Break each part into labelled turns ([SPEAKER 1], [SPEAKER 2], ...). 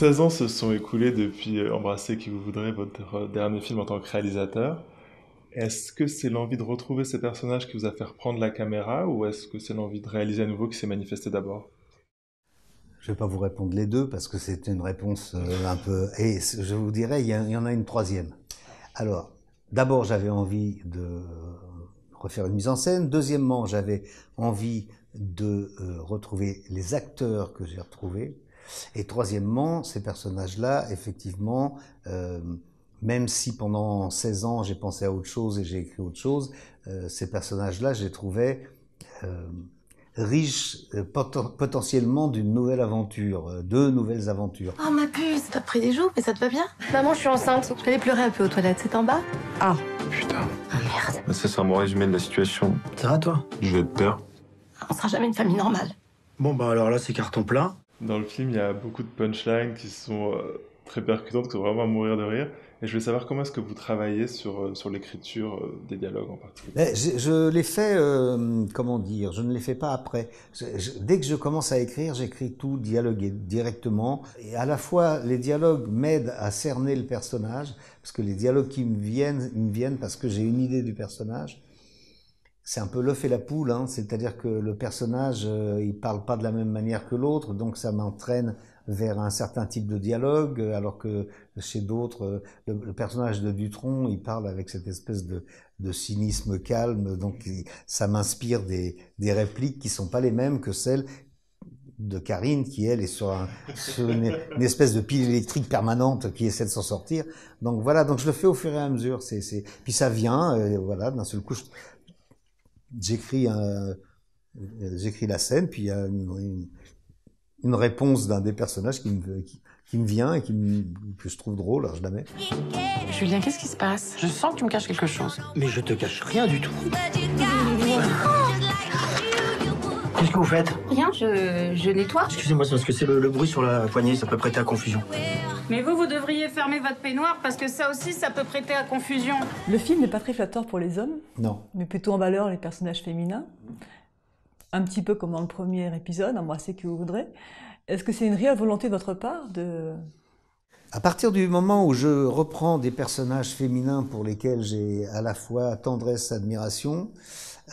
[SPEAKER 1] 16 ans se sont écoulés depuis Embrasser qui vous voudrez, votre dernier film en tant que réalisateur. Est-ce que c'est l'envie de retrouver ces personnages qui vous a fait reprendre la caméra ou est-ce que c'est l'envie de réaliser à nouveau qui s'est manifestée d'abord?
[SPEAKER 2] Je ne vais pas vous répondre les deux parce que c'est une réponse un peu... Et je vous dirais, il y en a une troisième. Alors, d'abord, j'avais envie de refaire une mise en scène. Deuxièmement, j'avais envie de retrouver les acteurs que j'ai retrouvés. Et troisièmement, ces personnages-là, effectivement, même si pendant 16 ans, j'ai pensé à autre chose et j'ai écrit autre chose, ces personnages-là, je les trouvais riches potentiellement d'une nouvelle aventure, deux nouvelles aventures.
[SPEAKER 3] Oh ma puce, t'as pris des joues, mais ça te va bien?
[SPEAKER 4] Maman, je suis enceinte.
[SPEAKER 3] Je vais aller pleurer un peu aux toilettes, c'est en bas?
[SPEAKER 4] Ah.
[SPEAKER 1] Putain.
[SPEAKER 3] Ah merde.
[SPEAKER 5] Ça, c'est un bon résumé de la situation.
[SPEAKER 6] Ça va, toi?
[SPEAKER 5] Je vais de peur.
[SPEAKER 3] On sera jamais une famille normale.
[SPEAKER 6] Bon, bah alors là, c'est carton plein.
[SPEAKER 1] Dans le film, il y a beaucoup de punchlines qui sont très percutantes, qui sont vraiment à mourir de rire. Et je voulais savoir comment est-ce que vous travaillez sur l'écriture des dialogues en particulier.
[SPEAKER 2] Je les fais, comment dire, je ne les fais pas après. Dès que je commence à écrire, j'écris tout dialogué directement. Et à la fois, les dialogues m'aident à cerner le personnage, parce que les dialogues qui me viennent, ils me viennent parce que j'ai une idée du personnage. C'est un peu l'œuf et la poule, hein, c'est-à-dire que le personnage, il parle pas de la même manière que l'autre, donc ça m'entraîne vers un certain type de dialogue, alors que chez d'autres, le personnage de Dutronc, il parle avec cette espèce de cynisme calme, donc ça m'inspire des répliques qui sont pas les mêmes que celles de Karine, qui elle est sur une espèce de pile électrique permanente qui essaie de s'en sortir. Donc voilà, donc je le fais au fur et à mesure. Puis ça vient, voilà, d'un seul coup, j'écris la scène, puis il y a une réponse d'un des personnages qui me vient et que je trouve drôle, alors je la mets.
[SPEAKER 3] Julien, qu'est-ce qui se passe? Je sens que tu me caches quelque chose.
[SPEAKER 6] Mais je te cache rien du tout. Qu'est-ce que vous faites?
[SPEAKER 4] Rien, je nettoie.
[SPEAKER 6] Excusez-moi, c'est parce que c'est le bruit sur la poignée, ça peut prêter à confusion.
[SPEAKER 7] Mais vous devriez fermer votre peignoir parce que ça aussi, ça peut prêter à confusion.
[SPEAKER 8] Le film n'est pas très flatteur pour les hommes,
[SPEAKER 2] Non.
[SPEAKER 8] mais plutôt en valeur les personnages féminins. Un petit peu comme dans le premier épisode, Embrasser qui vous voudrez. Est-ce que c'est une réelle volonté de votre part de...
[SPEAKER 2] À partir du moment où je reprends des personnages féminins pour lesquels j'ai à la fois tendresse, admiration,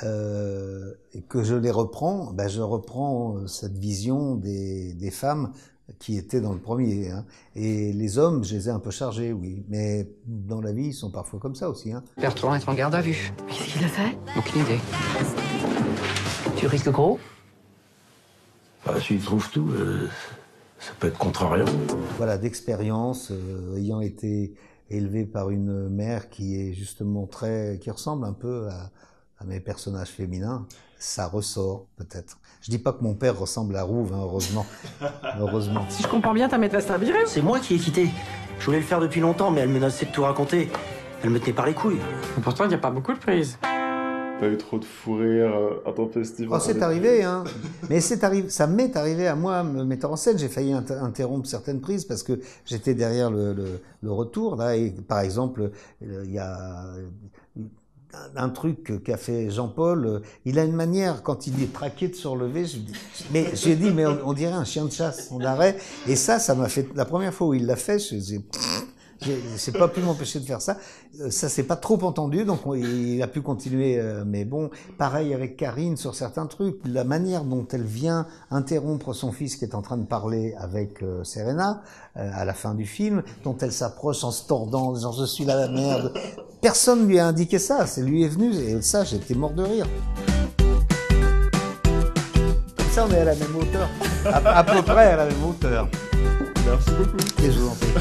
[SPEAKER 2] et que je les reprends, ben je reprends cette vision des femmes qui étaient dans le premier. Hein. Et les hommes, je les ai un peu chargés, oui. Mais dans la vie, ils sont parfois comme ça aussi. Hein.
[SPEAKER 9] Bertrand est en garde à vue.
[SPEAKER 3] Qu'est-ce qu'il a fait?
[SPEAKER 9] Aucune idée. Tu risques gros?
[SPEAKER 6] Bah, s'il trouve tout, ça peut être contrariant.
[SPEAKER 2] Voilà, d'expérience, ayant été élevé par une mère qui est justement qui ressemble un peu à mes personnages féminins, ça ressort peut-être. Je dis pas que mon père ressemble à Rouve, hein, heureusement. Heureusement.
[SPEAKER 3] Si je comprends bien, ta maîtresse t'a viré?
[SPEAKER 6] C'est moi qui ai quitté. Je voulais le faire depuis longtemps, mais elle menaçait de tout raconter. Elle me tenait par les couilles.
[SPEAKER 9] Et pourtant, il n'y a pas beaucoup de prises.
[SPEAKER 1] Pas eu trop de fou rire intempestif?
[SPEAKER 2] Oh, c'est arrivé, hein. Mais ça m'est arrivé à moi, me mettant en scène. J'ai failli interrompre certaines prises parce que j'étais derrière le retour, là. Et par exemple, il y a un truc qu'a fait Jean-Paul. Il a une manière, quand il est traqué, de se relever. J'ai dit, mais on dirait un chien de chasse, on arrête. Et ça m'a fait, la première fois où il l'a fait, j'ai pas pu m'empêcher de faire ça. Ça s'est pas trop entendu, donc il a pu continuer. Mais bon, pareil avec Karine sur certains trucs. La manière dont elle vient interrompre son fils qui est en train de parler avec Serena à la fin du film, dont elle s'approche en se tordant, en disant je suis la merde. Personne lui a indiqué ça. C'est lui est venu et ça, j'étais mort de rire. Comme ça, on est à la même hauteur, à peu près à la même hauteur.
[SPEAKER 1] Merci beaucoup.
[SPEAKER 2] Et je vous en prie.